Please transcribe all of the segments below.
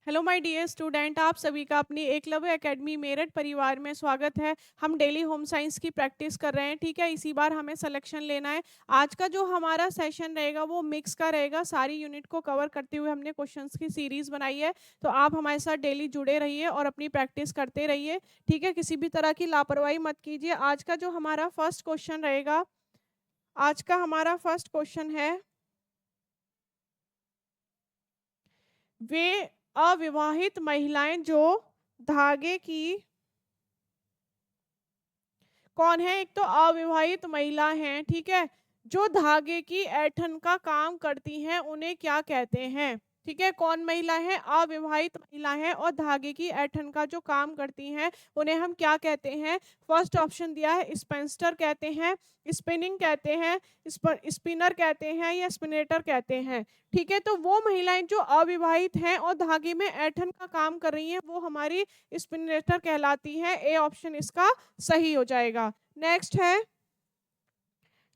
Hello my dear student, आप सभी का अपनी एकलव्य एकेडमी मेरठ परिवार में स्वागत है। हम डेली होम साइंस की प्रैक्टिस कर रहे हैं, ठीक है। इसी बार हमें सिलेक्शन लेना है। आज का जो हमारा सेशन रहेगा वो मिक्स का रहेगा। सारी यूनिट को कवर करते हुए हमने क्वेश्चंस की सीरीज बनाई है, तो आप हमारे साथ डेली जुड़े रहिए और अपनी प्रैक्टिस करते रहिए, ठीक है। किसी भी तरह की लापरवाही मत कीजिए। आज का जो हमारा फर्स्ट क्वेश्चन रहेगा, आज का हमारा फर्स्ट क्वेश्चन है, वे अविवाहित महिलाएं जो धागे की, कौन है? एक तो अविवाहित महिला हैं, ठीक है, जो धागे की ऐंठन का काम करती हैं, उन्हें क्या कहते हैं? ठीक है, कौन महिला है? अविवाहित महिला है और धागे की ऐंठन का जो काम करती हैं उन्हें हम क्या कहते हैं? फर्स्ट ऑप्शन दिया है, स्पेंस्टर कहते हैं, स्पिनिंग कहते हैं, स्पिनर कहते हैं या स्पिनेटर कहते हैं। ठीक है, तो वो महिलाएं जो अविवाहित हैं और धागे में ऐंठन का काम कर रही हैं वो हमारी स्पिनेटर कहलाती हैं। ए ऑप्शन इसका सही हो जाएगा। नेक्स्ट है,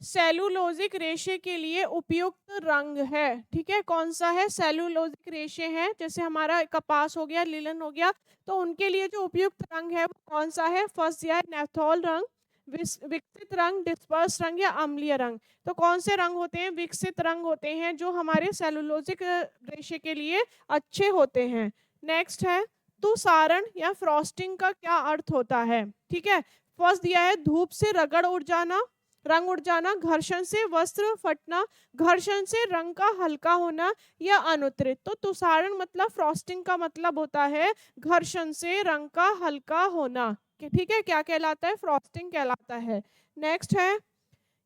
सेलुलोजिक रेशे के लिए उपयुक्त रंग है, ठीक है, कौन सा है? सेलुलोजिक रेशे है, जैसे हमारा कपास हो गया, लिलन हो गया, तो उनके लिए जो उपयुक्त रंग है वो कौन सा है? फर्स्ट दिया है नेथोल रंग, विकसित रंग, डिस्पर्स रंग या अम्लीय रंग। तो कौन से रंग होते हैं? विकसित रंग होते हैं, जो हमारे सेलुलोजिक रेशे के लिए अच्छे होते हैं। नेक्स्ट है, तुषारण या फ्रॉस्टिंग का क्या अर्थ होता है? ठीक है, फर्स्ट दिया है धूप से रगड़ उड़ जाना, रंग उड़ जाना, घर्षण से वस्त्र फटना, घर्षण से रंग का हल्का होना या अनुत्तरित। तो तुषारण मतलब फ्रॉस्टिंग का मतलब होता है घर्षण से रंग का हल्का होना, ठीक है, क्या कहलाता है? फ्रॉस्टिंग कहलाता है। नेक्स्ट है,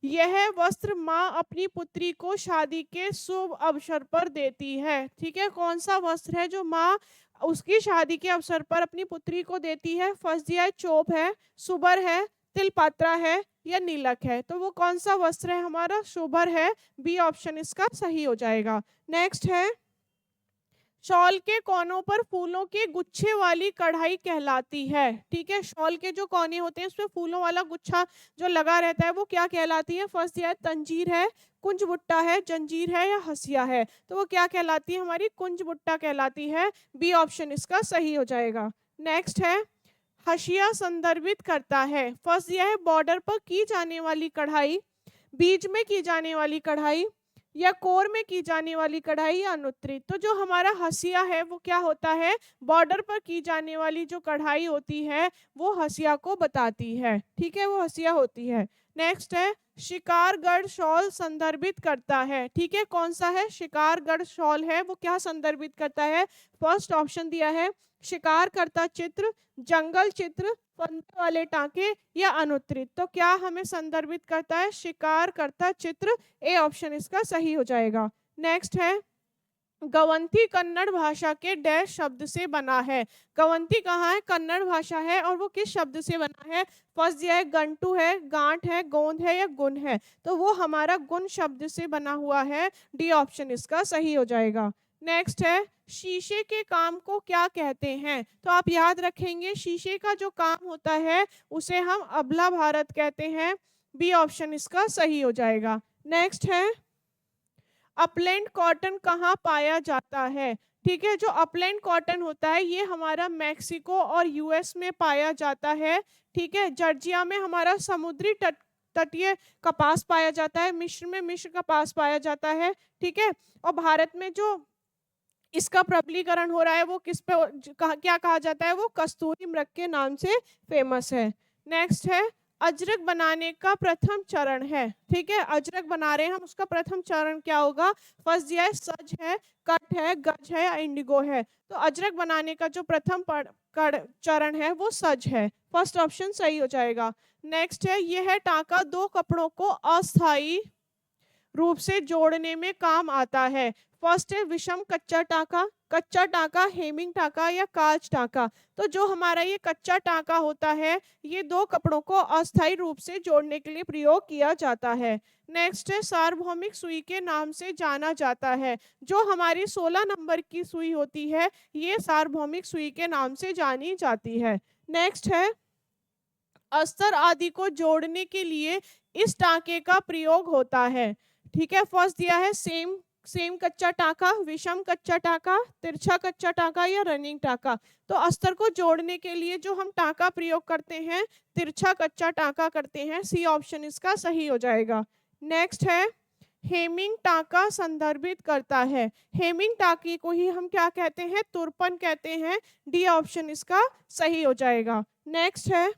यह वस्त्र माँ अपनी पुत्री को शादी के शुभ अवसर पर देती है, ठीक है, कौन सा वस्त्र है जो माँ उसकी शादी के अवसर पर अपनी पुत्री को देती है? फर्स्ट दिया है चोप है, सुबर है, तिलपात्रा है या नीलक है। तो वो कौन सा वस्त्र है हमारा? शुभर है, बी ऑप्शन इसका सही हो जाएगा। नेक्स्ट है, शॉल के कोनों पर फूलों के गुच्छे वाली कढ़ाई कहलाती है, ठीक है, शॉल के जो कोने होते हैं उसमें फूलों वाला गुच्छा जो लगा रहता है वो क्या कहलाती है? फर्स्ट दिया है तंजीर है, कुंज बुट्टा है, जंजीर है या हसिया है। तो वो क्या कहलाती है? हमारी कुंज बुट्टा कहलाती है, बी ऑप्शन इसका सही हो जाएगा। नेक्स्ट है, हसिया संदर्भित करता है, फर्स्ट दिया है बॉर्डर पर की जाने वाली कढ़ाई, बीच में की जाने वाली कढ़ाई या कोर में की जाने वाली कढ़ाई या अनुत्तरित। तो जो हमारा हसिया है वो क्या होता है? बॉर्डर पर की जाने वाली जो कढ़ाई होती है वो हसिया को बताती है, ठीक है, वो हसिया होती है। नेक्स्ट है, शिकारगढ़ शॉल संदर्भित करता है, ठीक है, कौन सा है? शिकारगढ़ शॉल है, वो क्या संदर्भित करता है? फर्स्ट ऑप्शन दिया है शिकार करता चित्र, जंगल चित्र, फंदे वाले टांके या अनुत्तरित। तो क्या हमें संदर्भित करता है? शिकार करता चित्र, ए ऑप्शन इसका सही हो जाएगा। नेक्स्ट है, गवंती कन्नड़ भाषा के डैश शब्द से बना है। गवंती कहाँ है? कन्नड़ भाषा है, और वो किस शब्द से बना है? फर्स्ट दिया है गंटू है, गांठ है, गोंद है या गुण है। तो वो हमारा गुण शब्द से बना हुआ है, डी ऑप्शन इसका सही हो जाएगा। नेक्स्ट है, शीशे के काम को क्या कहते हैं? तो आप याद रखेंगे शीशे का जो काम होता है उसे हम अबला भारत कहते हैं, बी ऑप्शन इसका सही हो जाएगा। नेक्स्ट है, अपलैंड कॉटन कहाँ पाया जाता है? ठीक है, जो अपलैंड कॉटन होता है ये हमारा मैक्सिको और यूएस में पाया जाता है, ठीक है। जॉर्जिया में हमारा समुद्री तटीय कपास पाया जाता है, मिस्र में मिस्र कपास पाया जाता है, ठीक है। और भारत में जो इसका प्रबलीकरण हो रहा है वो किस पे क्या कहा जाता है? वो कस्तूरी मृग के नाम से फेमस है। नेक्स्ट है, अजरक बनाने का प्रथम चरण है, ठीक है, अजरक बना रहे हैं हम, उसका प्रथम चरण क्या होगा? फर्स्ट दिया है सज है, कट है, गज है या इंडिगो है। तो अजरक बनाने का जो प्रथम चरण है वो सज है, फर्स्ट ऑप्शन सही हो जाएगा। नेक्स्ट है, यह टांका दो कपड़ों को अस्थाई रूप से जोड़ने में काम आता है। फर्स्ट है विषम कच्चा टांका, कच्चा टांका, हेमिंग टांका या काज टांका। तो जो हमारा ये कच्चा टांका होता है ये दो कपड़ों को अस्थायी रूप से जोड़ने के लिए प्रयोग किया जाता है। नेक्स्ट है, सार्वभौमिक सुई के नाम से जाना जाता है। जो हमारी 16 नंबर की सुई होती है ये सार्वभौमिक सुई के नाम से जानी जाती है। नेक्स्ट है, अस्तर आदि को जोड़ने के लिए इस टांके का प्रयोग होता है, ठीक है। फर्स्ट दिया है सेम सेम कच्चा टाका, विषम कच्चा टाका, तिरछा कच्चा टाका या रनिंग टाका। तो अस्तर को जोड़ने के लिए जो हम टाका प्रयोग करते हैं, तिरछा कच्चा टाका करते हैं। सी ऑप्शन इसका सही हो जाएगा। नेक्स्ट है, हेमिंग टाका संदर्भित करता है। हेमिंग टाकी को ही हम क्या कहते हैं, तुरपन कहते हैं। डी ऑप्शन इसका सही हो जाएगा। नेक्स्ट है,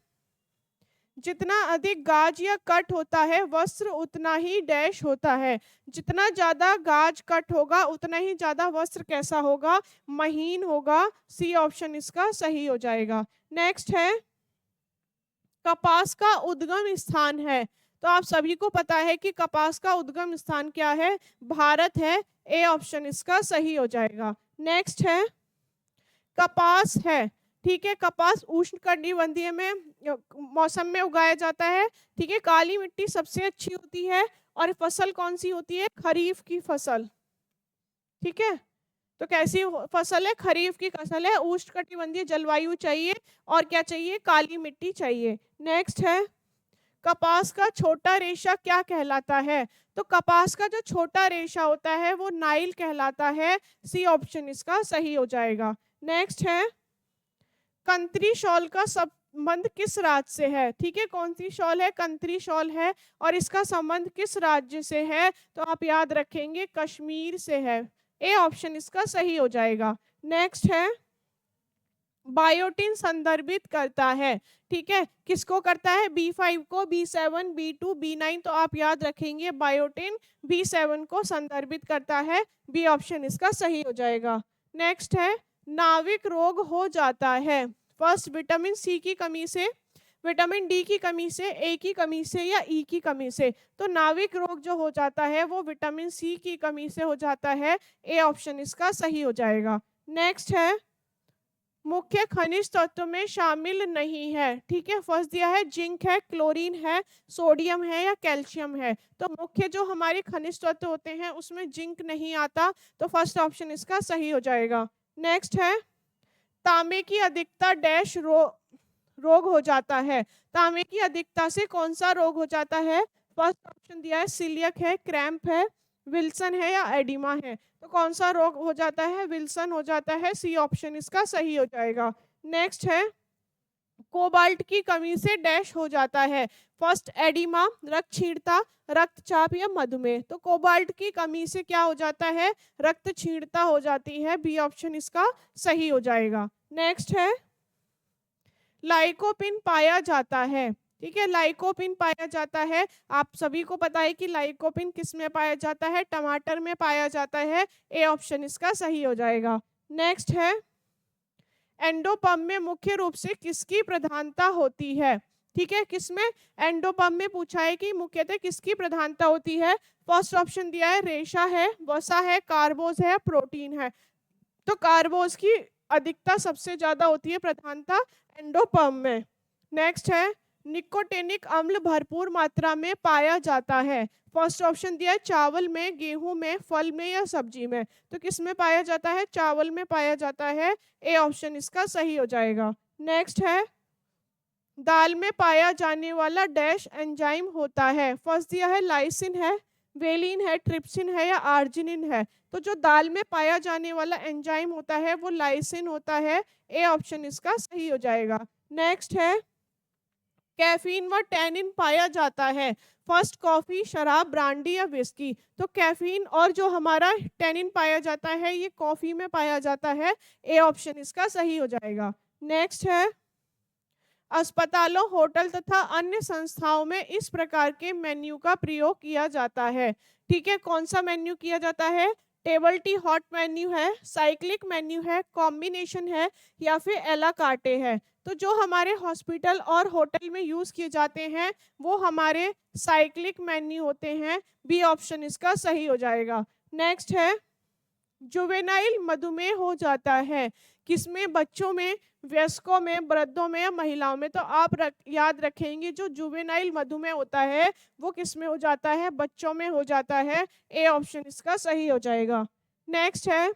जितना अधिक गाज या कट होता है वस्त्र उतना ही डैश होता है। जितना ज्यादा गाज कट होगा उतना ही ज्यादा वस्त्र कैसा होगा, महीन होगा। सी ऑप्शन इसका सही हो जाएगा। नेक्स्ट है, कपास का उद्गम स्थान है। तो आप सभी को पता है कि कपास का उद्गम स्थान क्या है, भारत है। ए ऑप्शन इसका सही हो जाएगा। नेक्स्ट है, कपास है, ठीक है, कपास उष्णकटिबंधीय में मौसम में उगाया जाता है। ठीक है, काली मिट्टी सबसे अच्छी होती है। और फसल कौन सी होती है, खरीफ की फसल। ठीक है, तो कैसी फसल है, खरीफ की फसल है। उष्णकटिबंधीय जलवायु चाहिए और क्या चाहिए, काली मिट्टी चाहिए। नेक्स्ट है, कपास का छोटा रेशा क्या कहलाता है। तो कपास का जो छोटा रेशा होता है वो नाइल कहलाता है। सी ऑप्शन इसका सही हो जाएगा। नेक्स्ट है, कंत्री शॉल का संबंध किस राज्य से है। ठीक है, कौन सी शॉल है, कंत्री शॉल है। और इसका संबंध किस राज्य से है, तो आप याद रखेंगे कश्मीर से है। ए ऑप्शन इसका सही हो जाएगा। नेक्स्ट है, बायोटिन संदर्भित करता है। ठीक है, किसको करता है, B5 को, B7, B2, B9। तो आप याद रखेंगे बायोटिन B7 को संदर्भित करता है। बी ऑप्शन इसका सही हो जाएगा। नेक्स्ट है, नाविक रोग हो जाता है। फर्स्ट, विटामिन सी की कमी से, विटामिन डी की कमी से, ए की कमी से या ई की कमी से। तो नाविक रोग जो हो जाता है वो विटामिन सी की कमी से हो जाता है। ए ऑप्शन इसका सही हो जाएगा। नेक्स्ट है, मुख्य खनिज तत्व में शामिल नहीं है। ठीक है, फर्स्ट दिया है जिंक है, क्लोरीन है, सोडियम है या कैल्शियम है। तो मुख्य जो हमारे खनिज तत्व होते हैं उसमें जिंक नहीं आता। तो फर्स्ट ऑप्शन इसका सही हो जाएगा। नेक्स्ट है, तांबे की अधिकता डैश रोग हो जाता है। तांबे की अधिकता से कौन सा रोग हो जाता है। फर्स्ट ऑप्शन दिया है सिलियक है, क्रैम्प है, विल्सन है या एडिमा है। तो कौन सा रोग हो जाता है, विल्सन हो जाता है। सी ऑप्शन इसका सही हो जाएगा। नेक्स्ट है, कोबाल्ट की कमी से डैश हो जाता है। फर्स्ट एडिमा, रक्तक्षीणता, रक्तचाप या मधुमेह। तो कोबाल्ट की कमी से क्या हो जाता है, रक्तक्षीणता हो जाती है। बी ऑप्शन इसका सही हो जाएगा। नेक्स्ट है, लाइकोपिन पाया जाता है। ठीक है, लाइकोपिन पाया जाता है। आप सभी को पता है कि लाइकोपिन किस में पाया जाता है, टमाटर में पाया जाता है। ए ऑप्शन इसका सही हो जाएगा। नेक्स्ट है, एंडोपम्प में मुख्य रूप से किसकी प्रधानता होती है। ठीक है, किसमें, एंडोपम्प में पूछा है कि मुख्यतः किसकी प्रधानता होती है। फर्स्ट ऑप्शन दिया है रेशा है, वसा है, कार्बोज है, प्रोटीन है। तो कार्बोज की अधिकता सबसे ज्यादा होती है, प्रधानता एंडोपम्प में। नेक्स्ट है, निकोटेनिक अम्ल भरपूर मात्रा में पाया जाता है। फर्स्ट ऑप्शन दिया है चावल में, गेहूं में, फल में या सब्जी में। तो किस में पाया जाता है, चावल में पाया जाता है। ए ऑप्शन इसका सही हो जाएगा। नेक्स्ट है, दाल में पाया जाने वाला डैश एंजाइम होता है। फर्स्ट दिया है लाइसिन है, वेलिन है, ट्रिप्सिन है या आर्जिनिन है। तो जो दाल में पाया जाने वाला एंजाइम होता है वो लाइसिन होता है। ए ऑप्शन इसका सही हो जाएगा। नेक्स्ट है, कैफीन व टैनिन पाया जाता है। फर्स्ट, कॉफी, शराब, ब्रांडी या विस्की। तो कैफीन और जो हमारा टैनिन पाया जाता है ये कॉफी में पाया जाता है। ए ऑप्शन इसका सही हो जाएगा। नेक्स्ट है, अस्पतालों, होटल तथा अन्य संस्थाओं में इस प्रकार के मेन्यू का प्रयोग किया जाता है। ठीक है, कौन सा मेन्यू किया जाता है, टेबल टी हॉट मेन्यू है, साइक्लिक मेन्यू है, कॉम्बिनेशन है या फिर एला कार्टे है। तो जो हमारे हॉस्पिटल और होटल में यूज किए जाते हैं वो हमारे साइक्लिक मेन्यू होते हैं। बी ऑप्शन इसका सही हो जाएगा। नेक्स्ट है, जुवेनाइल मधुमेह हो जाता है किसमें, बच्चों में, वयस्कों में, वृद्धों में या महिलाओं में। तो आप याद रखेंगे जो जुवेनाइल मधुमेह होता है वो किसमें हो जाता है, बच्चों में हो जाता है। ए ऑप्शन इसका सही हो जाएगा। नेक्स्ट है,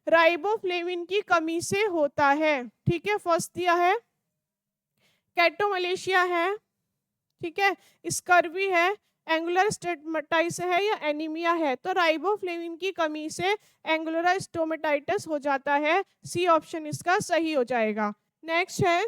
राइबोफ्लेविन की कमी से होता है। ठीक है, फर्स्ट दिया है कैटोमलेशिया है, ठीक है, स्कर्वी है, एंगुलर स्टोमेटाइटिस है या एनीमिया है, तो राइबोफ्लेविन की कमी से एंगुलर स्टोमेटाइटिस हो जाता है। सी ऑप्शन इसका सही हो जाएगा। नेक्स्ट है,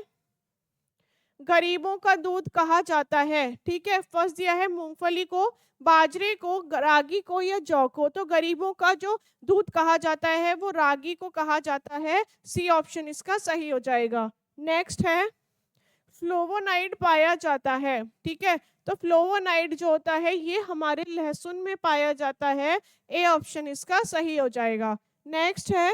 गरीबों का दूध कहा जाता है। ठीक है, फर्स्ट दिया है मूंगफली को, बाजरे को, रागी को या जौ को। तो गरीबों का जो दूध कहा जाता है वो रागी को कहा जाता है। सी ऑप्शन इसका सही हो जाएगा। नेक्स्ट है, फ्लोवोनाइड पाया जाता है। ठीक है, तो फ्लोवोनाइड जो होता है ये हमारे लहसुन में पाया जाता है। ए ऑप्शन इसका सही हो जाएगा। नेक्स्ट है,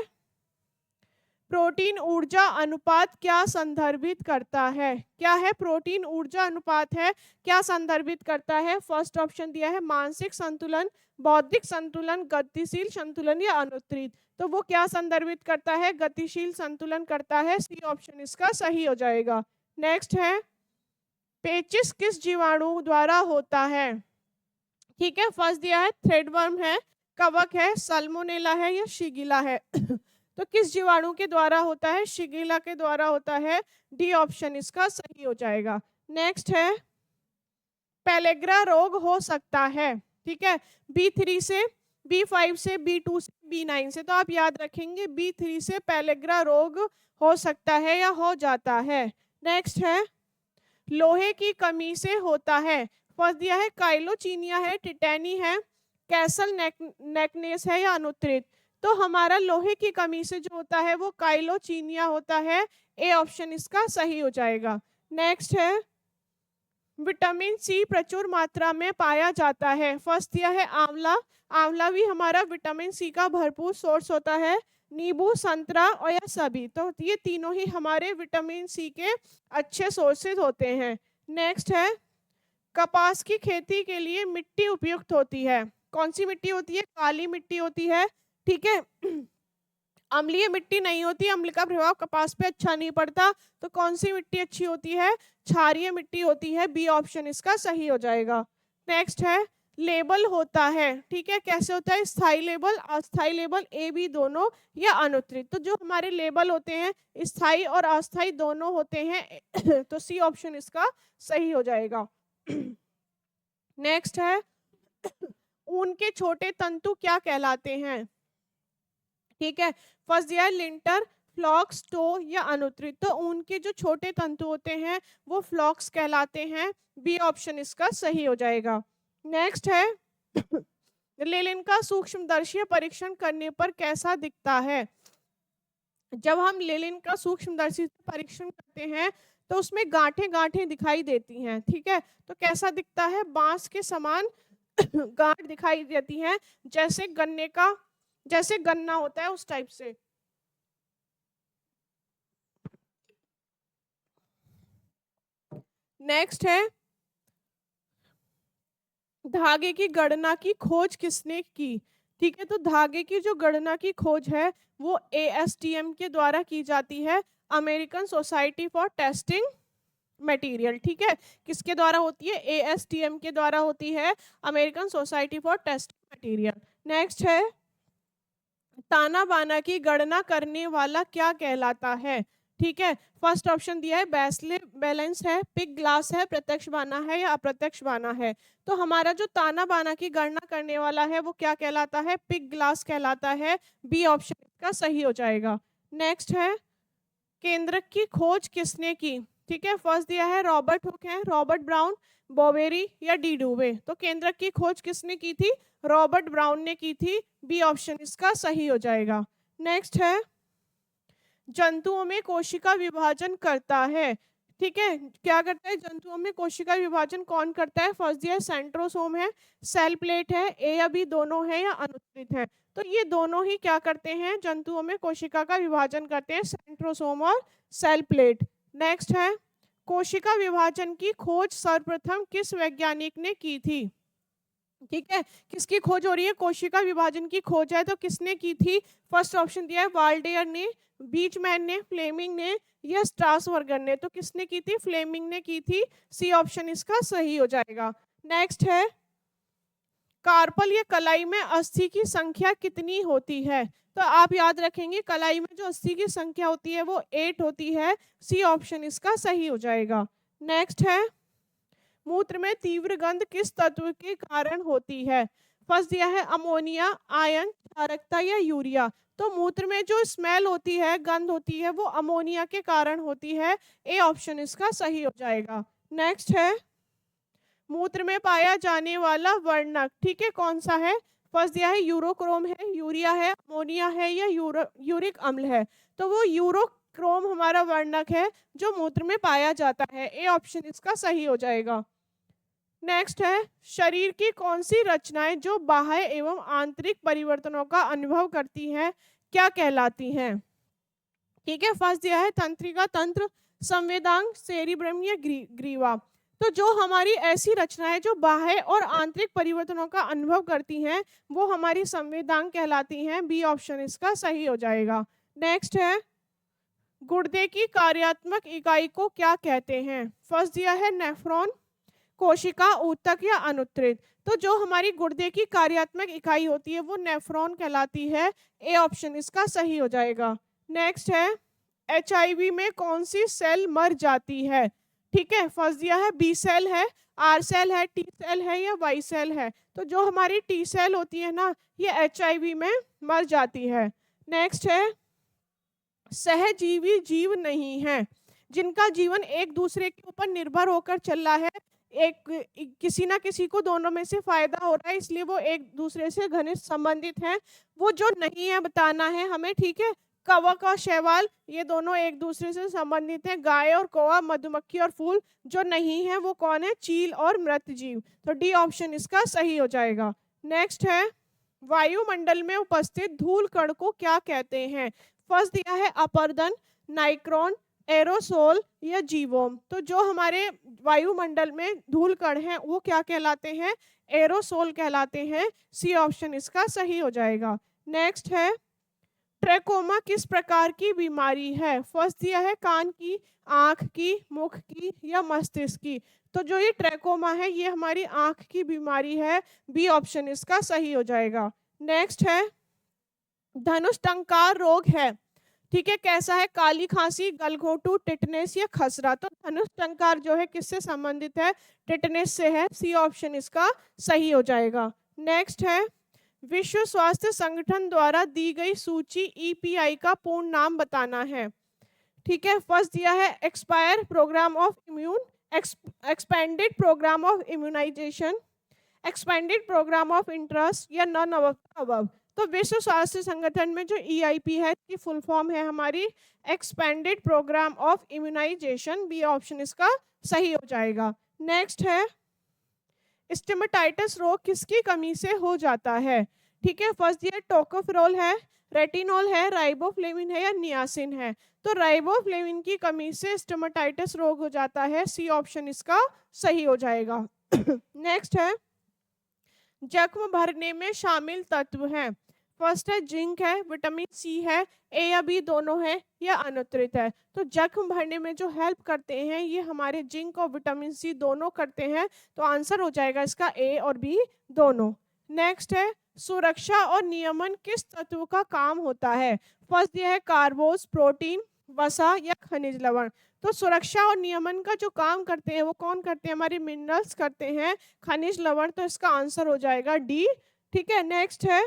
प्रोटीन ऊर्जा अनुपात क्या संदर्भित करता है। क्या है प्रोटीन ऊर्जा अनुपात है, क्या संदर्भित करता है। फर्स्ट ऑप्शन दिया है मानसिक संतुलन, बौद्धिक संतुलन, गतिशील संतुलन या अनुत्तरित। तो वो क्या संदर्भित करता है, गतिशील संतुलन करता है। सी ऑप्शन इसका सही हो जाएगा। नेक्स्ट है, पेचिस किस जीवाणु द्वारा होता है। ठीक है, फर्स्ट दिया है थ्रेडवर्म है, कवक है, सल्मोनेला है या शिगिला है। तो किस जीवाणु के द्वारा होता है, शिगिला के द्वारा होता है। डी ऑप्शन इसका सही हो जाएगा। नेक्स्ट है, पेलेग्रा रोग हो सकता है। ठीक है, B3 से, B5 से, B2 से, B9 से। तो आप याद रखेंगे B3 से पेलेग्रा रोग हो सकता है या हो जाता है। नेक्स्ट है, लोहे की कमी से होता है। फर्स्ट दिया है काइलोचीनिया है, टिटैनी है, कैसल नेकनेस है या अनुत्तरित। तो हमारा लोहे की कमी से जो होता है वो काइलोचीनिया होता है। ए ऑप्शन इसका सही हो जाएगा। नेक्स्ट है, विटामिन सी प्रचुर मात्रा में पाया जाता है। फर्स्ट दिया है आंवला, आंवला भी हमारा विटामिन सी का भरपूर सोर्स होता है। नींबू, संतरा और या सभी, तो ये तीनों ही हमारे विटामिन सी के अच्छे सोर्सेज होते हैं। नेक्स्ट है, कपास की खेती के लिए मिट्टी उपयुक्त होती है। कौन सी मिट्टी होती है, काली मिट्टी होती है। ठीक है, अम्लीय मिट्टी नहीं होती, अम्ल का प्रभाव कपास पे अच्छा नहीं पड़ता। तो कौन सी मिट्टी अच्छी होती है, क्षारीय मिट्टी होती है। बी ऑप्शन इसका सही हो जाएगा। नेक्स्ट है, लेबल होता है। ठीक है, कैसे होता है, स्थायी लेबल, अस्थायी लेबल, ए बी दोनों या अनुत्तरित। तो जो हमारे लेबल होते हैं स्थायी और अस्थायी दोनों होते हैं। तो सी ऑप्शन इसका सही हो जाएगा। नेक्स्ट है, ऊन के छोटे तंतु क्या कहलाते हैं। ठीक है, फर्स्ट दिया है लिंटर, फ्लॉक्स, टो या अनुत्तरित। तो ऊन के जो छोटे तंतु होते हैं वो फ्लॉक्स कहलाते हैं। बी ऑप्शन इसका सही हो जाएगा। नेक्स्ट है, लिलिन का सूक्ष्मदर्शीय परीक्षण करने पर कैसा दिखता है। जब हम लिलिन का सूक्ष्मदर्शी परीक्षण करते हैं तो उसमें गांठें गांठें दिखाई देती हैं। ठीक है, तो कैसा दिखता है, बांस के समान गांठ दिखाई देती हैं, जैसे गन्ना होता है उस टाइप से। नेक्स्ट है, धागे की गणना की खोज किसने की। ठीक है, तो धागे की जो गणना की खोज है वो ASTM के द्वारा की जाती है, American society for testing material. ठीक है, किसके द्वारा होती है, ASTM के द्वारा होती है, American society for testing material. Next है, ताना बाना की गणना करने वाला क्या कहलाता है। ठीक है, फर्स्ट ऑप्शन दिया है बैसले बैलेंस है, पिक ग्लास है, प्रत्यक्ष बाना है या अप्रत्यक्ष बाना है। तो हमारा जो ताना बाना की गणना करने वाला है वो क्या कहलाता है, पिक ग्लास कहलाता है। बी ऑप्शन का सही हो जाएगा। नेक्स्ट है, केंद्रक की खोज किसने की। ठीक है, फर्स्ट दिया है रॉबर्ट हुक है, रॉबर्ट ब्राउन, बोवेरी या डी डुवे। तो केंद्रक की खोज किसने की थी, रॉबर्ट ब्राउन ने की थी। बी ऑप्शन इसका सही हो जाएगा। नेक्स्ट है, जंतुओं में कोशिका विभाजन करता है। ठीक है, क्या करता है, जंतुओं में कोशिका विभाजन कौन करता है। फर्स्ट दिया सेंट्रोसोम है, सेल प्लेट है, ए या बी दोनों है या अनुत्तरित है। तो ये दोनों ही क्या करते हैं, जंतुओं में कोशिका का विभाजन करते हैं, सेंट्रोसोम और सेल प्लेट। नेक्स्ट है, कोशिका विभाजन की खोज सर्वप्रथम किस वैज्ञानिक ने की थी। ठीक है, किसकी खोज हो रही है, कोशिका विभाजन की खोज है, तो किसने की थी। फर्स्ट ऑप्शन दिया है वाल्डेयर ने, बीचमैन ने, फ्लेमिंग ने या स्ट्रासवर्गर ने। तो किसने की थी, फ्लेमिंग ने की थी। सी ऑप्शन इसका सही हो जाएगा। नेक्स्ट है, कार्पल या कलाई में अस्थि की संख्या कितनी होती है। तो आप याद रखेंगे कलाई में जो अस्थि की संख्या होती है वो 8 होती है। सी ऑप्शन इसका सही हो जाएगा। नेक्स्ट है, मूत्र में तीव्र गंध किस तत्व के कारण होती है? फर्स्ट दिया है अमोनिया, आयन, क्षारकता या यूरिया। तो मूत्र में जो स्मेल होती है, गंध होती है, वो अमोनिया के कारण होती है। ए ऑप्शन इसका सही हो जाएगा। नेक्स्ट है मूत्र में पाया जाने वाला वर्णक, ठीक है, कौन सा है? फर्स्ट दिया है यूरोक्रोम है, यूरिया है, अमोनिया है या यूरिक अम्ल है। तो वो यूरोक्रोम हमारा वर्णक है जो मूत्र में पाया जाता है। ए ऑप्शन इसका सही हो जाएगा। नेक्स्ट है शरीर की कौन सी रचनाएं जो बाह्य एवं आंतरिक परिवर्तनों का अनुभव करती हैं, क्या कहलाती हैं? ठीक है, फर्स्ट दिया है तंत्रिका तंत्र, संवेदांग, सेरिब्रम या ग्रीवा। तो जो हमारी ऐसी रचनाएं जो बाह्य और आंतरिक परिवर्तनों का अनुभव करती हैं, वो हमारी संवेदांग कहलाती हैं। बी ऑप्शन इसका सही हो जाएगा। नेक्स्ट है गुर्दे की कार्यात्मक इकाई को क्या कहते हैं? फर्स्ट दिया है नेफ्रॉन, कोशिका, ऊतक या अनुत्तरित। तो जो हमारी गुर्दे की कार्यात्मक इकाई होती है वो नेफ्रॉन कहलाती है। ए ऑप्शन इसका सही हो जाएगा। नेक्स्ट है HIV में कौन सी सेल मर जाती है? ठीक है, फर्स्ट दिया है बी सेल है, आर सेल है, टी सेल है या वाई सेल है। तो जो हमारी टी सेल होती है ना, ये HIV में मर जाती है। नेक्स्ट है सहजीवी जीव नहीं है, जिनका जीवन एक दूसरे के ऊपर निर्भर होकर चल रहा है, एक किसी ना किसी को दोनों में से फायदा हो रहा है, इसलिए वो एक दूसरे से घनिष्ठ संबंधित हैं। वो जो नहीं है बताना है हमें, ठीक है। कवक और शैवाल ये दोनों एक दूसरे से संबंधित हैं। गाय और कौवा, मधुमक्खी और फूल। जो नहीं है वो कौन है? चील और मृत जीव। तो डी ऑप्शन इसका सही हो जाएगा। नेक्स्ट है वायुमंडल में उपस्थित धूल कण को क्या कहते हैं? फर्स्ट दिया है अपर्दन, नाइक्रोन, एरोसोल या जीवोम। तो जो हमारे वायुमंडल में धूल कण हैं वो क्या कहलाते हैं? एरोसोल कहलाते हैं। सी ऑप्शन इसका सही हो जाएगा। नेक्स्ट है ट्रैकोमा किस प्रकार की बीमारी है? फर्स्ट दिया है कान की, आंख की, मुख की या मस्तिष्क की। तो जो ये ट्रैकोमा है ये हमारी आंख की बीमारी है। बी ऑप्शन इसका सही हो जाएगा। नेक्स्ट है धनुष टंकार रोग है, ठीक है, कैसा है? काली खांसी, गलघोटू, टिटनेस या खसरा। तो धनुष टंकार जो है किससे संबंधित है? टिटनेस से है। सी ऑप्शन इसका सही हो जाएगा। नेक्स्ट है विश्व स्वास्थ्य संगठन द्वारा दी गई सूची EPI का पूर्ण नाम बताना है। ठीक है, फर्स्ट दिया है expire programme of immune, expanded programme of immunization, expanded programme of interest या नन ऑफ अबव। तो विश्व स्वास्थ्य संगठन में जो EIP है इसकी फुल फॉर्म है हमारी expanded programme of immunization. B option इसका सही हो जाएगा। नेक्स्ट है स्टिमाटाइटिस रोग किसकी कमी से हो जाता है? ठीक है, फर्स्ट दिया टोकोफेरोल है, रेटिनॉल है, राइबोफ्लेविन है या नियासिन है। तो राइबोफ्लेविन की कमी से स्टिमाटाइटिस रोग हो जाता है। सी ऑप्शन इसका सही हो जाएगा। नेक्स्ट है जख्म भरने में शामिल तत्व हैं। फर्स्ट है जिंक है, विटामिन C है, ए या बी दोनों है या अनुत्तरित है। तो जख्म भरने में जो हेल्प करते हैं ये हमारे जिंक और विटामिन C दोनों करते हैं। तो आंसर हो जाएगा इसका ए और बी दोनों। नेक्स्ट है सुरक्षा और नियमन किस तत्व का काम होता है? फर्स्ट दिया है कार्बोज, प्रोटीन, वसा या खनिज लवण। तो सुरक्षा और नियमन का जो काम करते हैं वो कौन करते हैं? हमारे मिनरल्स करते हैं, खनिज लवण। तो इसका आंसर हो जाएगा डी। ठीक है, नेक्स्ट है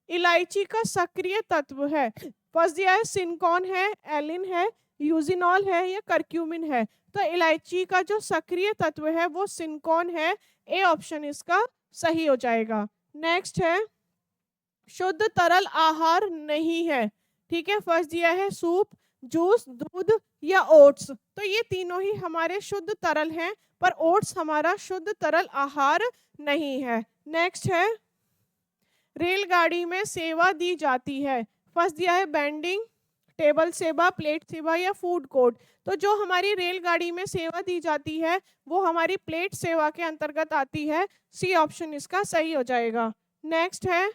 इलायची का सक्रिय तत्व है। फर्स्ट दिया है सिनकॉन है, एलिन है, यूजिनॉल है या करक्यूमिन है। तो इलायची का जो सक्रिय तत्व है वो सिनकॉन है। ए ऑप्शन इसका सही हो जाएगा। नेक्स्ट है शुद्ध तरल आहार नहीं है। ठीक है, फर्स्ट दिया है सूप, जूस, दूध या ओट्स। तो ये तीनों ही हमारे शुद्ध तरल हैं, पर ओट्स हमारा शुद्ध तरल आहार नहीं है। नेक्स्ट है रेलगाड़ी में सेवा दी जाती है। फर्स्ट दिया है बेंडिंग, टेबल सेवा, प्लेट सेवा या फूड कोर्ट। तो जो हमारी रेलगाड़ी में सेवा दी जाती है वो हमारी प्लेट सेवा के अंतर्गत आती है। सी ऑप्शन इसका सही हो जाएगा। नेक्स्ट है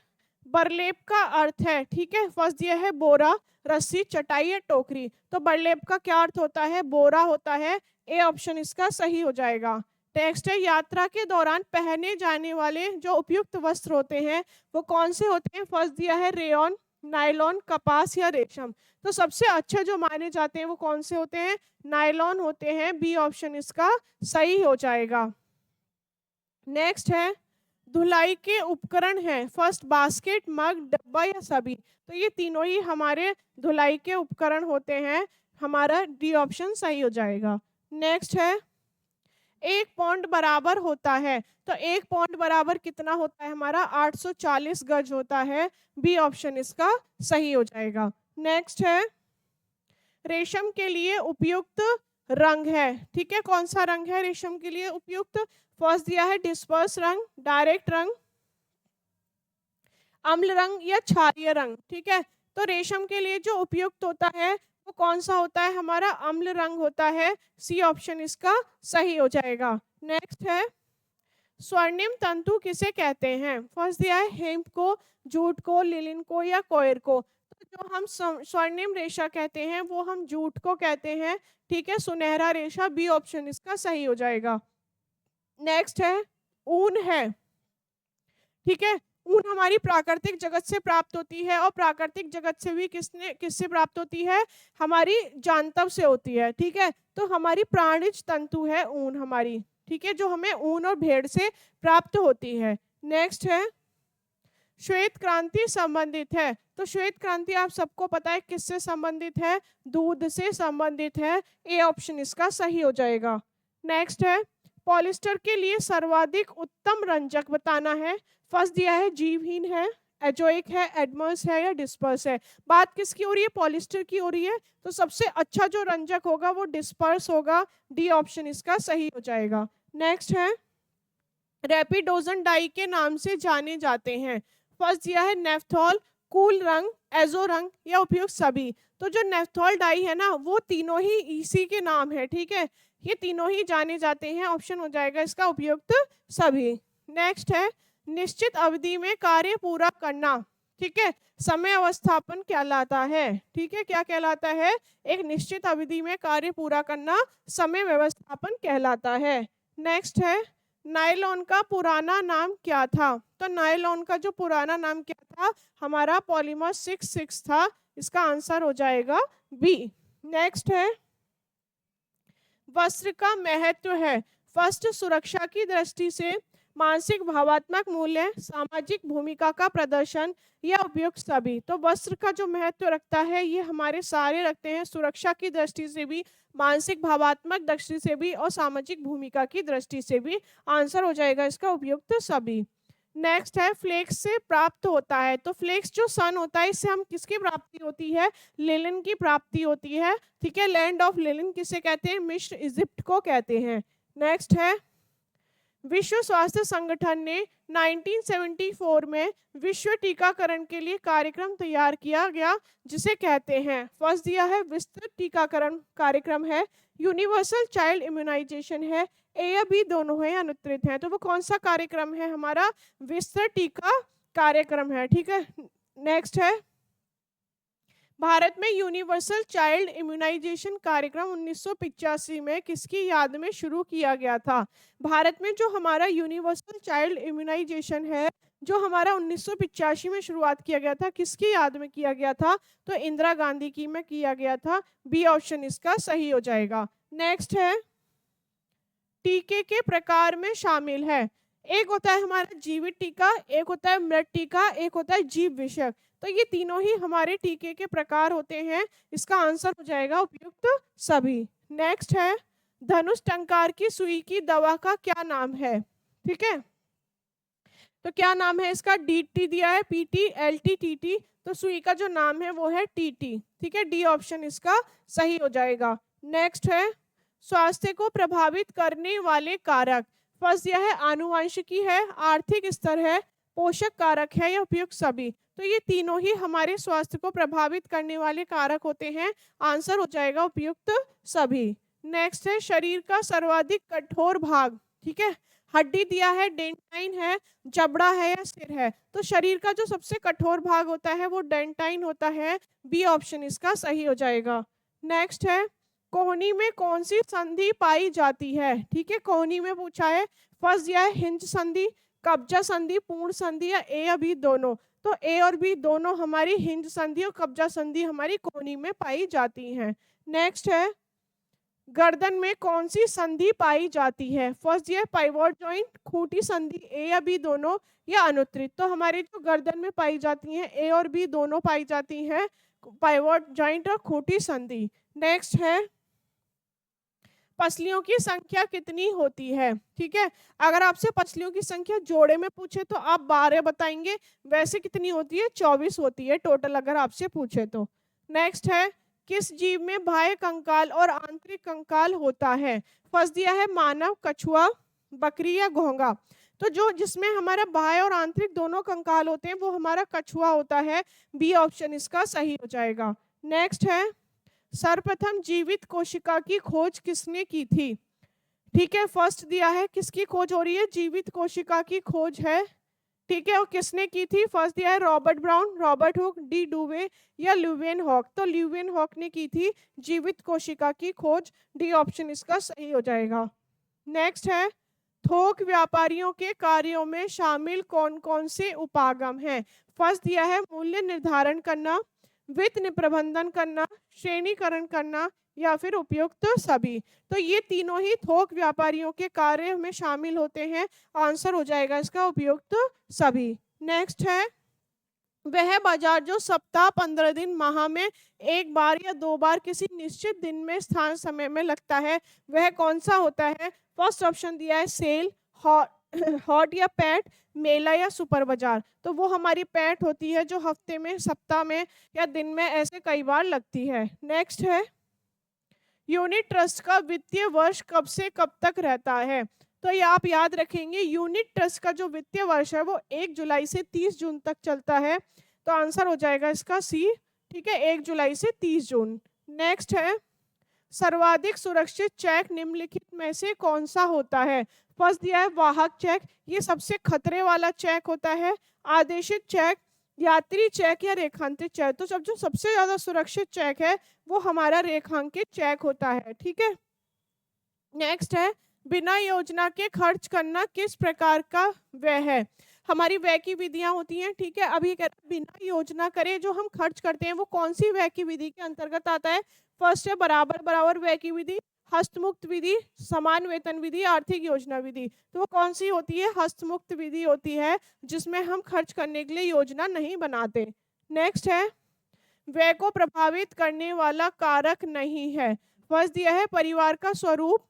बरलेप का अर्थ है। ठीक है, फर्स्ट दिया है बोरा, रस्सी, चटाई या टोकरी। तो बरलेप का क्या अर्थ होता है? बोरा होता है। ए ऑप्शन इसका सही हो जाएगा। नेक्स्ट है यात्रा के दौरान पहने जाने वाले जो उपयुक्त वस्त्र होते हैं वो कौन से होते हैं? फर्स्ट दिया है रेयॉन, नायलॉन, कपास या रेशम। तो सबसे अच्छे जो माने जाते हैं वो कौन से होते हैं? नायलॉन होते हैं। बी ऑप्शन इसका सही हो जाएगा। नेक्स्ट है, धुलाई के उपकरण हैं। फर्स्ट बास्केट, मग, डब्बा या सभी। तो ये तीनों ही हमारे धुलाई के उपकरण होते हैं। हमारा डी ऑप्शन सही हो जाएगा। नेक्स्ट है, 1 पौंड बराबर होता है। तो 1 पौंड बराबर कितना होता है हमारा? 840 गज होता है। बी ऑप्शन इसका सही हो जाएगा। नेक्स्ट है, रेशम के लिए उपयुक्त रंग है। ठीक है, कौन सा रंग है रेशम के लिए उपयुक्त? फर्स्ट दिया है डिस्पर्स रंग, डायरेक्ट रंग, अम्ल रंग या क्षारीय रंग। ठीक है, तो रेशम के लिए जो उपयुक्त होता है वो कौन सा होता है हमारा? अम्ल रंग होता है। सी ऑप्शन इसका सही हो जाएगा। नेक्स्ट है, स्वर्णिम तंतु किसे कहते हैं? फर्स्ट दिया है हेम्प को, जूट को, लिलिन को या कोयर को। तो जो हम स्वर्णिम रेशा कहते हैं वो हम जूट को कहते हैं। ठीक है, सुनहरा रेशा। बी ऑप्शन इसका सही हो जाएगा। नेक्स्ट है, ऊन है। ठीक है, ऊन हमारी प्राकृतिक जगत से प्राप्त होती है और प्राकृतिक जगत से भी किससे प्राप्त होती है? हमारी जानतव से होती है। ठीक है, तो हमारी प्राणिज तंतु है ऊन हमारी। ठीक है, जो हमें ऊन और भेड़ से प्राप्त होती है। नेक्स्ट है, श्वेत क्रांति संबंधित है। तो श्वेत क्रांति आप सबको पता है किससे संबंधित है? दूध से संबंधित है। ए ऑप्शन इसका सही हो जाएगा। नेक्स्ट है, पॉलिस्टर के लिए सर्वाधिक उत्तम रंजक बताना है। फर्स्ट दिया है जीवहीन है, एजोइक है, एडमर्स है या डिस्पर्स है। बात किसकी हो रही है? पॉलिस्टर की हो रही है। तो सबसे अच्छा जो रंजक होगा वो डिस्पर्स होगा। डी ऑप्शन इसका सही हो जाएगा। नेक्स्ट है, रैपिडोजन डाई के नाम से जाने जाते हैं। फर्स्ट दिया है नेफ्थॉल, कूल रंग, एजो रंग या उपयुक्त सभी। तो जो नेफ्थॉल डाई है ना वो तीनों ही इसी के नाम है। ठीक है, ये तीनों ही जाने जाते हैं। ऑप्शन हो जाएगा इसका उपयुक्त सभी। नेक्स्ट है, निश्चित अवधि में कार्य पूरा करना। ठीक है, समय अवस्थापन कहलाता है। ठीक है, क्या कहलाता है? एक निश्चित अवधि में कार्य पूरा करना समय व्यवस्थापन कहलाता है। नेक्स्ट है, नायलॉन का पुराना नाम क्या था? तो नायलॉन का जो पुराना नाम क्या था हमारा? पॉलीमर 66 था। इसका आंसर हो जाएगा बी। नेक्स्ट है, वस्त्र का महत्व है। फर्स्ट, सुरक्षा की दृष्टि से, मानसिक भावात्मक मूल्य, सामाजिक भूमिका का प्रदर्शन या उपयुक्त सभी। तो वस्त्र का जो महत्व रखता है ये हमारे सारे रखते हैं, सुरक्षा की दृष्टि से भी, मानसिक भावात्मक दृष्टि से भी और सामाजिक भूमिका की दृष्टि से भी। आंसर हो जाएगा इसका उपयुक्त सभी। नेक्स्ट है, फ्लेक्स से प्राप्त होता है। तो फ्लेक्स जो सन होता है इससे हम किसकी प्राप्ति होती है? लिनन की प्राप्ति होती है। ठीक है, लैंड ऑफ लिनन किसे कहते हैं? मिस्र इजिप्ट को कहते हैं। नेक्स्ट है, विश्व स्वास्थ्य संगठन ने 1974 में विश्व टीकाकरण के लिए कार्यक्रम तैयार किया गया जिसे कहते हैं। फर्स्ट दिया है विस्तृत टीकाकरण कार्यक्रम है, यूनिवर्सल चाइल्ड इम्यूनाइजेशन है, ए या बी दोनों है, अनुत्तरित है। तो वो कौन सा कार्यक्रम है हमारा? विस्तृत टीका कार्यक्रम है। ठीक है, नेक्स्ट है, भारत में यूनिवर्सल चाइल्ड इम्यूनाइजेशन कार्यक्रम 1985 में किसकी याद में शुरू किया गया था? भारत में जो हमारा यूनिवर्सल चाइल्ड इम्यूनाइजेशन है जो हमारा 1985 में शुरुआत किया गया था, किसकी याद में किया गया था? तो इंदिरा गांधी की में किया गया था। बी ऑप्शन इसका सही हो जाएगा। नेक्स्ट है, टीके के प्रकार में शामिल है। एक होता है हमारा जीवित टीका, एक होता है मृत टीका, एक होता है जीव विषयक। तो ये तीनों ही हमारे टीके के प्रकार होते हैं। इसका आंसर हो जाएगा उपयुक्त सभी। नेक्स्ट है, धनुष टंकार की सुई की दवा का क्या नाम है? ठीक है, तो क्या नाम है इसका? डीटी दिया है, पीटी, एलटी, टीटी। तो सुई का जो नाम है वो है टीटी। ठीक है, डी ऑप्शन इसका सही हो जाएगा। नेक्स्ट है, स्वास्थ्य को प्रभावित करने वाले कारक। फर्स्ट यह है आनुवंशिकी है, आर्थिक स्तर है, पोषक कारक है या उपयुक्त सभी। तो ये तीनों ही हमारे स्वास्थ्य को प्रभावित करने वाले कारक होते हैं। आंसर हो जाएगा उपयुक्त सभी। नेक्स्ट है, शरीर का सर्वाधिक कठोर भाग। ठीक है, हड्डी दिया है, डेंटाइन है, जबड़ा है या सिर है। तो शरीर का जो सबसे कठोर भाग होता है वो डेंटाइन होता है। बी ऑप्शन इसका सही हो जाएगा। नेक्स्ट है, कोहनी में कौन सी संधि पाई जाती है? ठीक है, कोहनी में पूछा है। फर्स्ट दिया है हिंज संधि, कब्जा संधि, पूर्ण संधि या ए या बी दोनों। तो ए और बी दोनों हमारी हिंज संधि और कब्जा संधि हमारी कोहनी में पाई जाती हैं। नेक्स्ट है, गर्दन में कौन सी संधि पाई जाती है? फर्स्ट ये पाइवोट जॉइंट, खूंटी संधि, ए या बी दोनों, या अनुत्तरित। तो हमारी जो गर्दन में पाई जाती हैं ए और बी दोनों पाई जाती हैं, पाइवोट जॉइंट और खूंटी संधि। नेक्स्ट है, पसलियों की संख्या कितनी होती है? ठीक है, अगर आपसे पसलियों की संख्या जोड़े में पूछे तो आप 12 बताएंगे, वैसे कितनी होती है? 24 होती है टोटल अगर आपसे पूछे तो। नेक्स्ट है, किस जीव में बाह्य कंकाल और आंतरिक कंकाल होता है? फर्स्ट दिया है मानव, कछुआ, बकरी या घोंगा। तो जो जिसमें हमारा बाह्य और आंतरिक दोनों कंकाल होते हैं वो हमारा कछुआ होता है। बी ऑप्शन इसका सही हो जाएगा। नेक्स्ट है, सर्वप्रथम जीवित कोशिका की खोज किसने की थी? ठीक है, फर्स्ट दिया है किसकी खोज हो रही है? जीवित कोशिका की खोज है। ठीक है, और किसने की थी? फर्स्ट दिया है Robert Brown, Robert Hooke, de Duve या ल्यूवेन हॉक। तो ल्यूवेन हॉक ने की थी जीवित कोशिका की खोज। डी ऑप्शन इसका सही हो जाएगा। नेक्स्ट है, थोक व्यापारियों के कार्यों में शामिल कौन कौन से उपागम हैं? फर्स्ट दिया है मूल्य निर्धारण करना, वित्त प्रबंधन करना, श्रेणीकरण करना या फिर उपयुक्त सभी। तो ये तीनों ही थोक व्यापारियों के कार्य में शामिल होते हैं। आंसर हो जाएगा इसका उपयुक्त सभी। नेक्स्ट है, वह बाजार जो सप्ताह 15 दिन माह में एक बार या 2 बार किसी निश्चित दिन में स्थान समय में लगता है, वह कौन सा होता है? फर्स्ट ऑप्शन दिया है सेल, हॉट या पैट, मेला या सुपर बाजार। तो वो हमारी पैट होती है जो हफ्ते में, सप्ताह में या दिन में ऐसे कई बार लगती है। नेक्स्ट है, यूनिट ट्रस्ट का वित्तीय वर्ष कब से कब तक रहता है? तो ये आप याद रखेंगे, यूनिट ट्रस्ट का जो वित्तीय वर्ष है वो 1 जुलाई से 30 जून तक चलता है। तो आंसर हो जाएगा इसका सी। ठीक है, 1 जुलाई से 30 जून। नेक्स्ट है, सर्वाधिक सुरक्षित चेक निम्नलिखित में से कौन सा होता है? फर्स्ट दिया है वाहक चेक, ये सबसे खतरे वाला चेक होता है। आदेशित चेक, यात्री चेक या रेखांकित चेक। तो जो सबसे ज्यादा सुरक्षित चेक है वो हमारा रेखांकित चेक होता है। ठीक है। नेक्स्ट है, बिना योजना के खर्च करना किस प्रकार का व्यय है? हमारी व्यय की विधियां होती हैं। ठीक है, अभी कह रहे बिना योजना करे जो हम खर्च करते हैं वो कौन सी व्यय की विधि के अंतर्गत आता है? फर्स्ट है बराबर बराबर व्यय की विधि, हस्तमुक्त विधि, समान वेतन विधि, आर्थिक योजना विधि। तो वो कौन सी होती है? हस्तमुक्त विधि होती है, जिसमें हम खर्च करने के लिए योजना नहीं बनाते। नेक्स्ट है, व्यय को प्रभावित करने वाला कारक नहीं है। फर्स्ट दिया है परिवार का स्वरूप,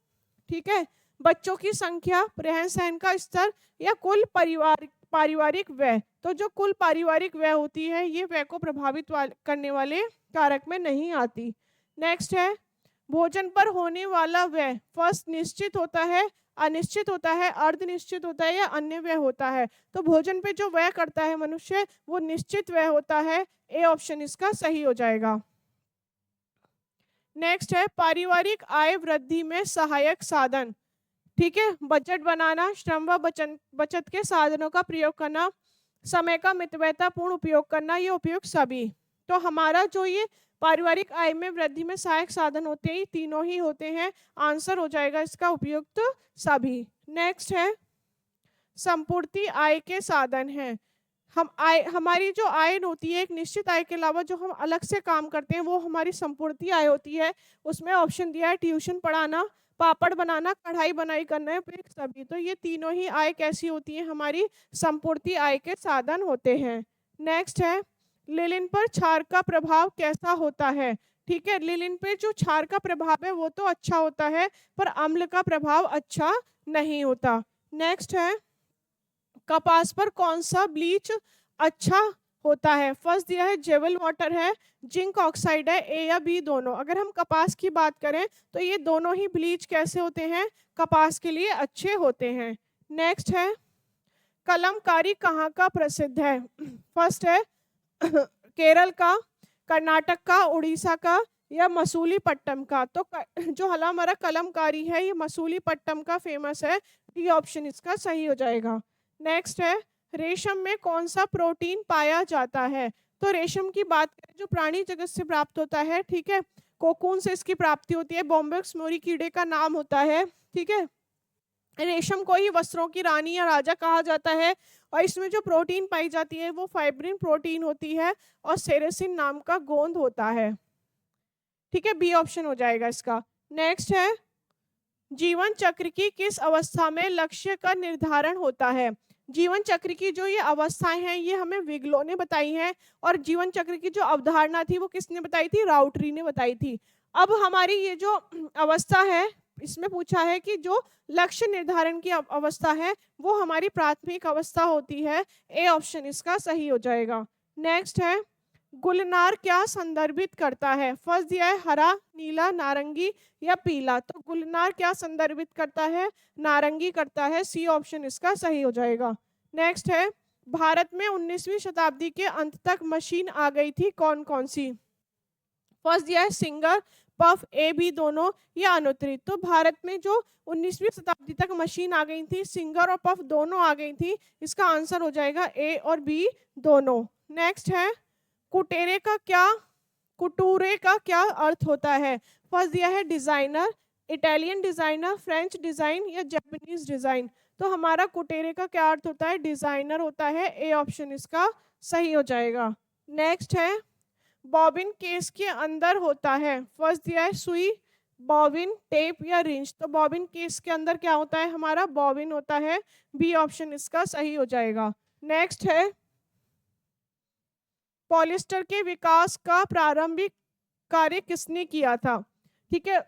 ठीक है, बच्चों की संख्या, रहन सहन का स्तर या कुल पारिवारिक व्यय। तो जो कुल पारिवारिक व्यय होती है ये व्यय को प्रभावित करने वाले कारक में नहीं आती। नेक्स्ट है, भोजन पर होने वाला व्यय फर्स्ट निश्चित होता है, अनिश्चित होता है, अर्धनिश्चित होता है या अन्य व्यय होता है। तो भोजन पे जो व्यय करता है मनुष्य वो निश्चित व्यय होता है। ए ऑप्शन इसका सही हो जाएगा। नेक्स्ट है, पारिवारिक आय वृद्धि में सहायक साधन। ठीक है, बजट बनाना, श्रम व बचत के साधनों का प्रयोग करना, समय का मितव्ययतापूर्ण उपयोग करना, ये उपयुक्त सभी। तो हमारा जो ये पारिवारिक आय में वृद्धि में सहायक साधन होते हैं तीनों ही होते हैं। आंसर हो जाएगा इसका उपयुक्त सभी। नेक्स्ट है, संपूर्ति आय के साधन हैं। हमारी जो आय होती है एक निश्चित आय के अलावा जो हम अलग से काम करते हैं वो हमारी संपूर्ति आय होती है। उसमें ऑप्शन दिया है ट्यूशन पढ़ाना, पापड़ बनाना, कढ़ाई बनाई करना, सभी। तो ये तीनों ही आय कैसी होती है? हमारी संपूर्ति आय के साधन होते हैं। नेक्स्ट है, लिलिन पर क्षार का प्रभाव कैसा होता है? ठीक है, लिलिन पे जो क्षार का प्रभाव है वो तो अच्छा होता है पर अम्ल का प्रभाव अच्छा नहीं होता। नेक्स्ट है, कपास पर कौन सा ब्लीच अच्छा होता है? फर्स्ट दिया है जेवल वाटर है, जिंक ऑक्साइड है, ए या बी दोनों। अगर हम कपास की बात करें तो ये दोनों ही ब्लीच कैसे होते हैं? कपास के लिए अच्छे होते हैं। नेक्स्ट है, कलमकारी कहाँ का प्रसिद्ध है? फर्स्ट है केरल का, कर्नाटक का, उड़ीसा का या मसूलीपट्टनम का। तो जो हमारा कलमकारी है ये मसूलीपट्टनम का फेमस है। डी ऑप्शन इसका सही हो जाएगा। नेक्स्ट है, रेशम में कौन सा प्रोटीन पाया जाता है? तो रेशम की बात करें जो प्राणी जगत से प्राप्त होता है, ठीक है, कोकून से इसकी प्राप्ति होती है, बॉम्बेक्स मोरी कीड़े का नाम होता है। ठीक है, रेशम को ही वस्त्रों की रानी या राजा कहा जाता है और इसमें जो प्रोटीन पाई जाती है वो फाइब्रिन प्रोटीन होती है और सेरेसिन नाम का गोंद होता है। ठीक है, बी ऑप्शन हो जाएगा इसका। नेक्स्ट है, जीवन चक्र की किस अवस्था में लक्ष्य का निर्धारण होता है? जीवन चक्र की जो ये अवस्थाएं हैं ये हमें विग्लो ने बताई हैं और जीवन चक्र की जो अवधारणा थी वो किसने बताई थी? राउटरी ने बताई थी। अब हमारी ये जो अवस्था है इसमें पूछा है कि जो लक्ष्य निर्धारण की अवस्था है वो हमारी प्राथमिक अवस्था होती है। ए ऑप्शन इसका सही हो जाएगा। नेक्स्ट है, गुलनार क्या संदर्भित करता है? फर्स्ट दिया है हरा, नीला, नारंगी या पीला। तो गुलनार क्या संदर्भित करता है? नारंगी करता है। सी ऑप्शन इसका सही हो जाएगा। नेक्स्ट है, भारत में 19वीं शताब्दी के अंत तक मशीन आ गई थी, कौन कौन सी? फर्स्ट दिया है सिंगर, पफ, ए बी दोनों या अनुत्तरित। तो भारत में जो 19वीं शताब्दी तक मशीन आ गई थी, सिंगर और पफ दोनों आ गई थी। इसका आंसर हो जाएगा ए और बी दोनों। नेक्स्ट है, कुटूरे का क्या अर्थ होता है? फर्स्ट दिया है designer, Italian designer, French design या जापानीज डिजाइन। तो हमारा कुटेरे का क्या अर्थ होता है? डिजाइनर होता है। ए ऑप्शन इसका सही हो जाएगा। नेक्स्ट है, बॉबिन केस के अंदर होता है। फर्स्ट दिया है सुई, बॉबिन, टेप या रिंच। तो बॉबिन केस के अंदर क्या होता है? हमारा बॉबिन होता है। बी ऑप्शन इसका सही हो जाएगा। नेक्स्ट है, पॉलिस्टर के विकास का प्रारंभिक कार्य किसने किया था? ठीक है,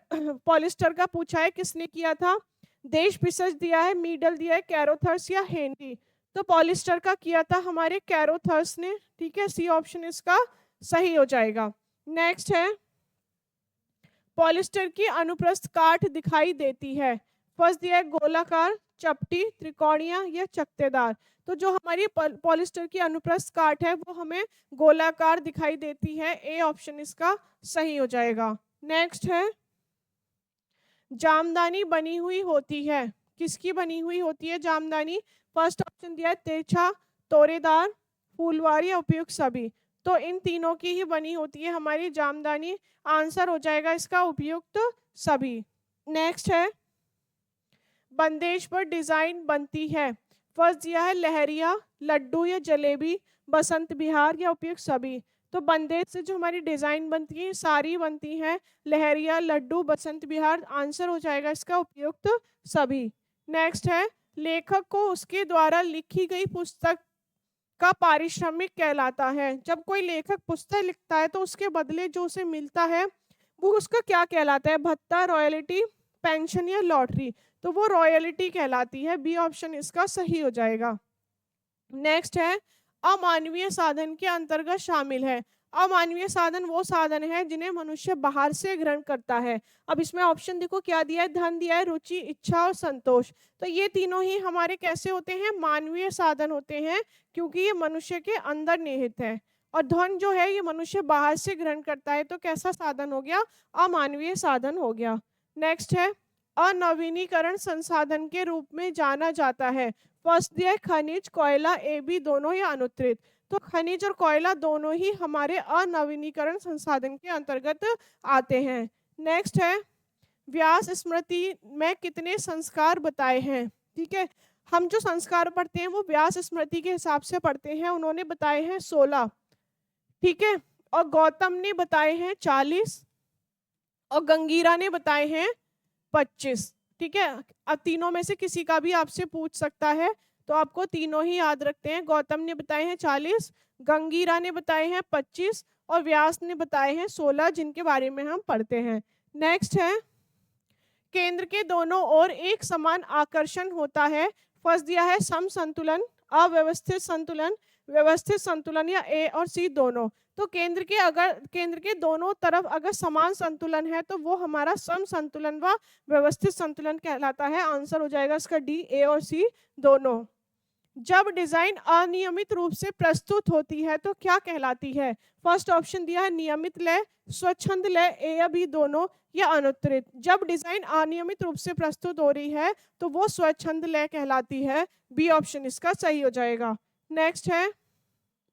पॉलिस्टर का पूछा है किसने किया था? देश पिसज दिया है, मीडल दिया है, कैरोथर्स या हेनरी। तो पॉलिस्टर का किया था हमारे कैरोथर्स ने। ठीक है, सी ऑप्शन इसका सही हो जाएगा। नेक्स्ट है, पॉलिस्टर की अनुप्रस्थ काठ दिखाई देती है। फर्स्ट दिया है गोलाकार, चपटी, त्रिकोणीय या चकत्तेदार। तो जो हमारी पॉलिस्टर की अनुप्रस्थ काठ है वो हमें गोलाकार दिखाई देती है। ए ऑप्शन इसका सही हो जाएगा। नेक्स्ट है, जामदानी बनी हुई होती है, किसकी बनी हुई होती है जामदानी? फर्स्ट ऑप्शन दिया है तिरछा, तोरेदार, फूलवार या उपयुक्त सभी। तो इन तीनों की ही बनी होती है हमारी जामदानी। आंसर हो जाएगा इसका उपयुक्त सभी। नेक्स्ट है, बंदेज पर डिजाइन बनती है। फर्स्ट दिया है लहरिया, लड्डू या जलेबी, बसंत बिहार या उपयुक्त सभी। तो बंदेज से जो हमारी डिजाइन बनती है सारी बनती है, लहरिया, लड्डू, बसंत बिहार। आंसर हो जाएगा इसका उपयुक्त सभी। नेक्स्ट है, लेखक को उसके द्वारा लिखी गई पुस्तक का पारिश्रमिक कहलाता है। जब कोई लेखक पुस्तक लिखता है तो उसके बदले जो उसे मिलता है वो उसका क्या कहलाता है? भत्ता, रॉयल्टी, पेंशन या लॉटरी। तो वो रॉयल्टी कहलाती है। बी ऑप्शन इसका सही हो जाएगा। नेक्स्ट है, अमानवीय साधन के अंतर्गत शामिल है। अमानवीय साधन वो साधन है जिन्हें मनुष्य बाहर से ग्रहण करता है। अब इसमें ऑप्शन देखो क्या दिया है? धन दिया है, रुचि, इच्छा और संतोष। तो ये तीनों ही हमारे कैसे होते हैं? मानवीय साधन होते हैं, क्योंकि ये मनुष्य के अंदर निहित है। और धन जो है ये मनुष्य बाहर से ग्रहण करता है। तो कैसा साधन हो गया? अमानवीय साधन हो गया। नेक्स्ट है, अनवीनीकरण संसाधन के रूप में जाना जाता है। फर्स्ट दिया है खनिज, कोयला, ए बी दोनों या अनुत्तरित। तो खनिज और कोयला दोनों ही हमारे अनवीनीकरण संसाधन के अंतर्गत आते हैं। नेक्स्ट है, व्यास स्मृति में कितने संस्कार बताए हैं? ठीक है, हम जो संस्कार पढ़ते हैं वो व्यास स्मृति के हिसाब से पढ़ते हैं। उन्होंने बताए हैं 16। ठीक है, और गौतम ने बताए हैं 40 और गंगीरा ने बताए हैं 25। ठीक है, अब तीनों में से किसी का भी आपसे पूछ सकता है, तो आपको तीनों ही याद रखते हैं। गौतम ने बताए हैं 40, गंगीरा ने बताए हैं 25 और व्यास ने बताए हैं 16, जिनके बारे में हम पढ़ते हैं। नेक्स्ट है, केंद्र के दोनों ओर एक समान आकर्षण होता है। फर्स्ट दिया है सम संतुलन, अव्यवस्थित संतुलन, व्यवस्थित संतुलन या ए और सी दोनों। तो केंद्र के दोनों तरफ अगर समान संतुलन है तो वो हमारा सम संतुलन व व्यवस्थित संतुलन कहलाता है। आंसर हो जाएगा इसका डी, ए और सी दोनों। जब डिजाइन अनियमित रूप से प्रस्तुत होती है तो क्या कहलाती है? फर्स्ट ऑप्शन दिया है नियमित लय, स्वच्छंद लय, ए या बी दोनों या अनुत्तरित। जब डिजाइन अनियमित रूप से प्रस्तुत हो रही है तो वो स्वच्छंद लय कहलाती है। बी ऑप्शन इसका सही हो जाएगा। नेक्स्ट है,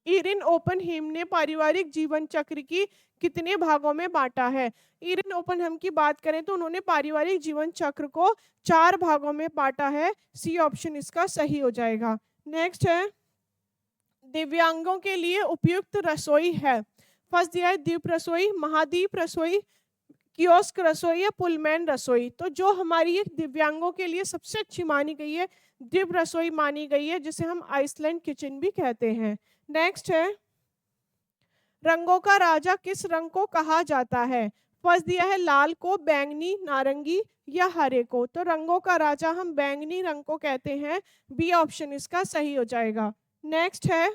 इरिन ओपनहेम ने पारिवारिक जीवन चक्र की कितने भागों में बांटा है? इरिन ओपनहेम की बात करें तो उन्होंने पारिवारिक जीवन चक्र को 4 भागों में बांटा है। सी ऑप्शन इसका सही हो जाएगा। नेक्स्ट है, दिव्यांगों के लिए उपयुक्त रसोई है। फर्स्ट दिया है द्वीप रसोई, महाद्वीप रसोई, कियोस्क रसोई या पुलमैन रसोई। तो जो हमारी ये दिव्यांगों के लिए सबसे अच्छी मानी गई है, द्वीप रसोई मानी गई है, जिसे हम आइसलैंड किचन भी कहते हैं। नेक्स्ट है, रंगों का राजा किस रंग को कहा जाता है? फर्स्ट दिया है लाल को, बैंगनी, नारंगी या हरे को। तो रंगों का राजा हम बैंगनी रंग को कहते हैं। बी ऑप्शन इसका सही हो जाएगा। नेक्स्ट है,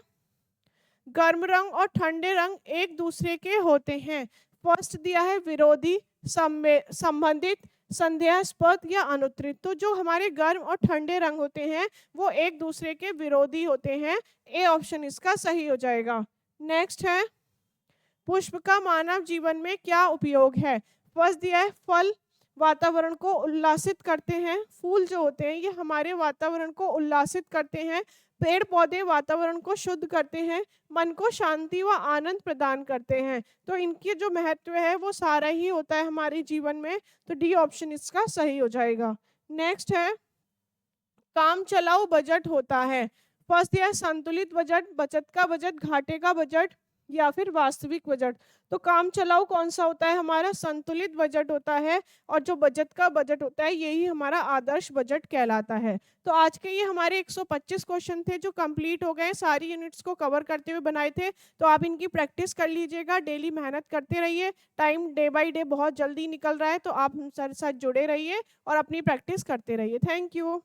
गर्म रंग और ठंडे रंग एक दूसरे के होते हैं। फर्स्ट दिया है विरोधी, संबंधित, संदेहास्पद या अनुत्तरित। तो जो हमारे गर्म और ठंडे रंग होते हैं वो एक दूसरे के विरोधी होते हैं। ए ऑप्शन इसका सही हो जाएगा। नेक्स्ट है, पुष्प का मानव जीवन में क्या उपयोग है? फर्स्ट दिया है फल वातावरण को उल्लासित करते हैं। फूल जो होते हैं ये हमारे वातावरण को उल्लासित करते हैं। पेड़ पौधे वातावरण को शुद्ध करते हैं, मन को शांति व आनंद प्रदान करते हैं। तो इनकी जो महत्व है वो सारा ही होता है हमारे जीवन में। तो डी ऑप्शन इसका सही हो जाएगा। नेक्स्ट है, काम चलाऊ बजट होता है। फर्स्ट दिया है संतुलित बजट, बचत का बजट, घाटे का बजट या फिर वास्तविक बजट। तो काम चलाऊ कौन सा होता है? हमारा संतुलित बजट होता है। और जो बचत का बजट होता है यही हमारा आदर्श बजट कहलाता है। तो आज के ये हमारे 125 क्वेश्चन थे जो कंप्लीट हो गए, सारी यूनिट्स को कवर करते हुए बनाए थे। तो आप इनकी प्रैक्टिस कर लीजिएगा, डेली मेहनत करते रहिए। टाइम डे बाई डे बहुत जल्दी निकल रहा है, तो आप हमारे साथ जुड़े रहिए और अपनी प्रैक्टिस करते रहिए। Thank you.